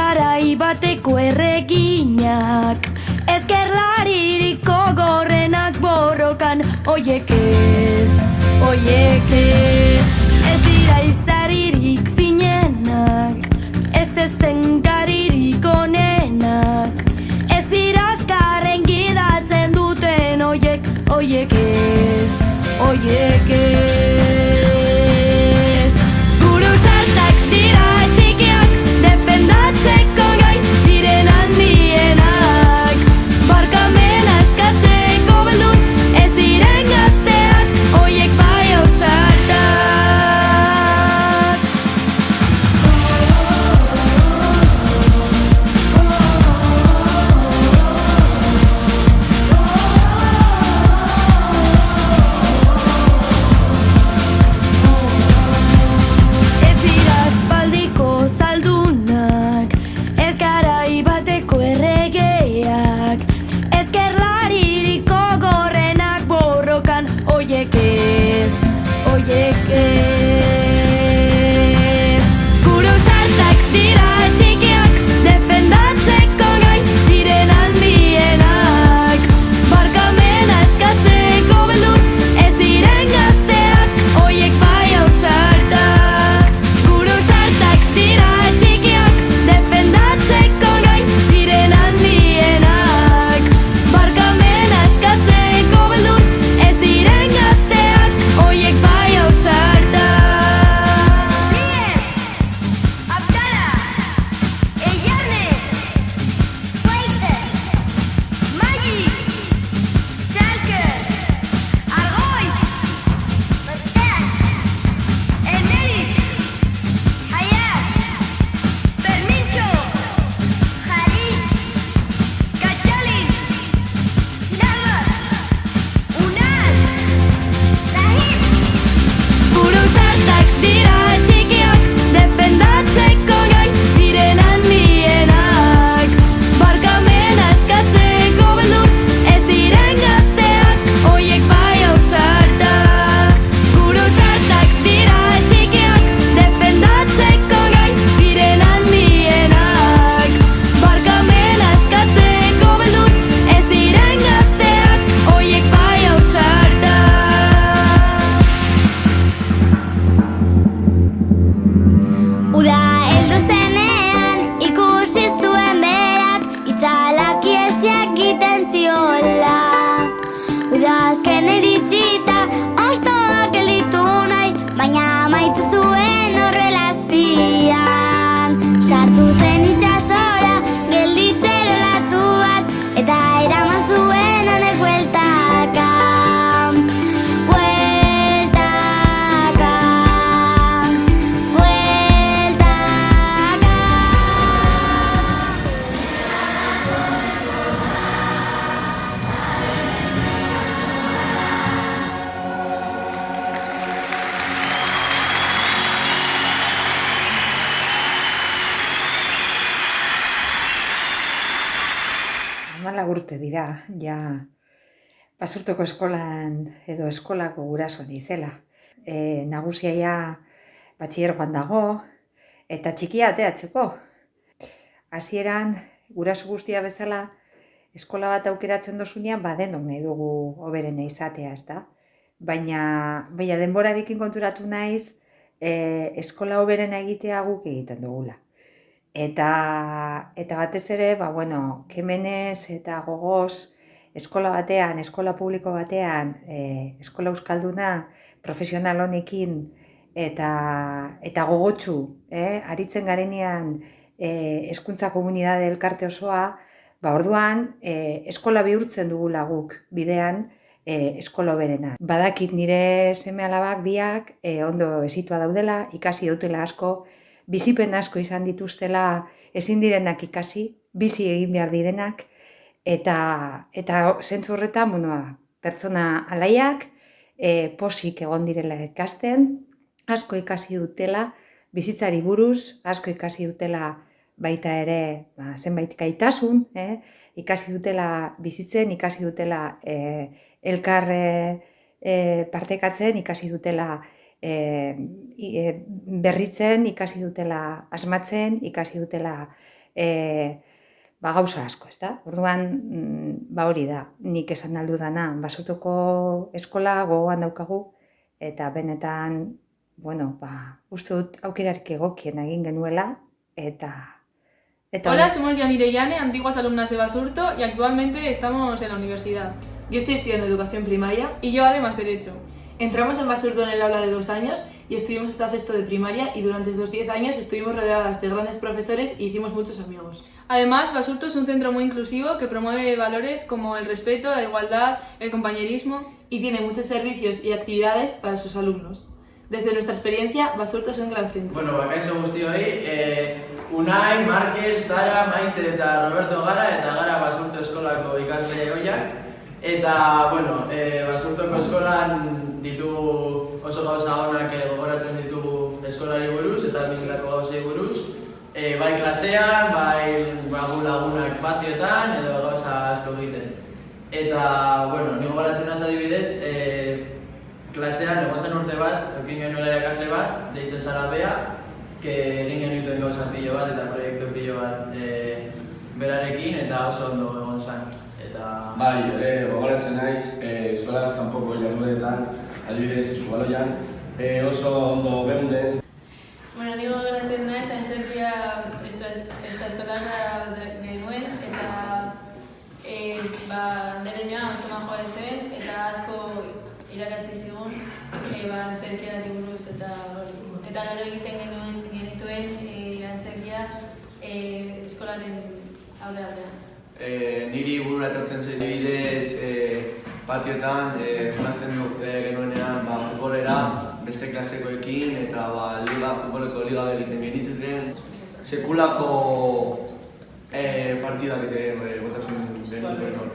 garai bateko erreginak, ezkerlaririk gogorrenak borrokan, oiek ez, ez dira iztaririk finenak, ez ezenkaririk onenak, ez dira azkarren gidatzen duten, oiek ez, Guru sartak dira txikiak, defendatzeko gai diren handienak, barkamena eskatzeko beldur, ez diren gazteak, oiek bai ausartak. Ez dira aspaldiko zaldunak, ez garai bateko erregeak, ezkerlaririk gogorrenak borrokan, oiek ez, Guru sartak dira txikiak, defendatzeko gai diren handienak, barkamena eskatzeko beldur, ez diren gazteak, oiek bai ausartak. Guru sartak dira txikiak, defendatzeko gai diren handienak, barkamena eskatzeko beldur, ez diren gazteak, oiek bai ausartak. Abdala, Eyarne, Fuente, Magi, Txalke, Argoiz, Besteak, Emerik, Hayat, Bermintxo, Jarit, Katxalin, Lamas, Unas, Lahit. Guru sartak dira txikiak, defendatzeko gai diren handienak, barkamena eskatzeko beldur, ez diren gazteak, oiek bai ausartak. Guru sartak dira txikiak, defendatzeko gai diren handienak, barkamena eskatzeko beldur, ez diren gazteak, oiek bai ausartak. Uda heldu zenean ikusi zuen berak, itzalak iesiak egiten ziola. Uda azken iritsita hostoak gelditu nahi, baina amaitu zuen horrela azpian. Sartu zen itsasora, gelditzero latu bat, eta eraman zuen honek bueltaka. Urte dira, ja Basurtoko eskolan edo eskolako guraso nizela. Nagusia ja batxilergoan dago eta txikia ateatzeko. Hasieran guraso guztia bezala eskola bat aukeratzen dozunean badenok nahi dugu hoberena izatea, ezta? Baina denborarekin konturatu naiz eskola hoberena egitea guk egiten dugula. Eta batez ere, kemenez eta gogoz eskola batean, eskola publiko batean, eskola euskalduna profesional honekin eta gogotsu, aritzen garenean hezkuntza komunitate elkarte osoa, orduan eskola bihurtzen dugula guk bidean eskola hoberena. Badakit nire seme-alabak biak ondo hesitua daudela, ikasi dutela asko, bizipen asko izan dituztela, ezin direnak ikasi, bizi egin behar direnak, eta zentzu horretan, pertsona alaiak, posik egon direla ikasten, asko ikasi dutela, bizitzari buruz, asko ikasi dutela baita ere zenbait gaitasun, ikasi dutela bizitzen, ikasi dutela elkar partekatzen, ikasi dutela berritzen, ikasi dutela asmatzen, ikasi dutela gauza asko, ezta? Orduan, hori da, nik esan aldudana, Basurtoko eskola gogoan daukagu, eta benetan, uste dut aukerarik egokien egin genuela, Hola, somos Yanire y Yane, antiguas alumnas de Basurto, y actualmente estamos en la universidad. Yo estoy estudiando educación primaria. Y yo además Derecho. Entramos en Basurto en el aula de 2 años y estuvimos hasta sexto de primaria, y durante esos 10 años estuvimos rodeadas de grandes profesores y hicimos muchos amigos. Además, Basurto es un centro muy inclusivo que promueve valores como el respeto, la igualdad, el compañerismo. Y tiene muchos servicios y actividades para sus alumnos. Desde nuestra experiencia, Basurto es un gran centro. Bueno, bakaixo guztioi, Unai, Markel, Sara, Maite eta Roberto gara, eta gara Basurto eskolako ikasle ohiak. Eta, Basurtoko eskolan ditu oso gauza onak gogoratzen ditugu eskolari buruz eta bizilako gauzei buruz. Bai klasean, bai lagunak patioetan edo gauza asko egiten. Eta, ni gogoratzen naz adibidez, klasean egon zen urte bat, eukin genuela irakasle bat, deitzen Sara Bea, egin genituen gauza pilo bat eta proiektu pilo bat berarekin, eta oso ondo egon zen. Bai, gogoratzen naiz, eskolaz kanpoko jardueretan, adibidez eskubaloian, oso ondo geunden. Ni gogoratzen naiz, antzerkia eskolan genuen, eta nire nioa oso majoa zen, eta asko irakatzi zigun antzerkiari buruz eta hori. Eta gero egiten genituen antzerkia eskolaren aurrealdean. Niri burura etortzen zaiz adibidez patioetan jolazten genuenean futbolera beste klasekoekin eta futboleko liga egiten genituzten. Sekulako partidak botatzen genituen hor.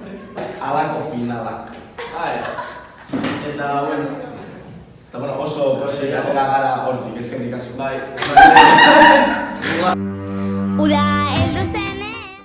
Halako finalak. Eta, oso atera gara hortik, eskerrik asko. Uda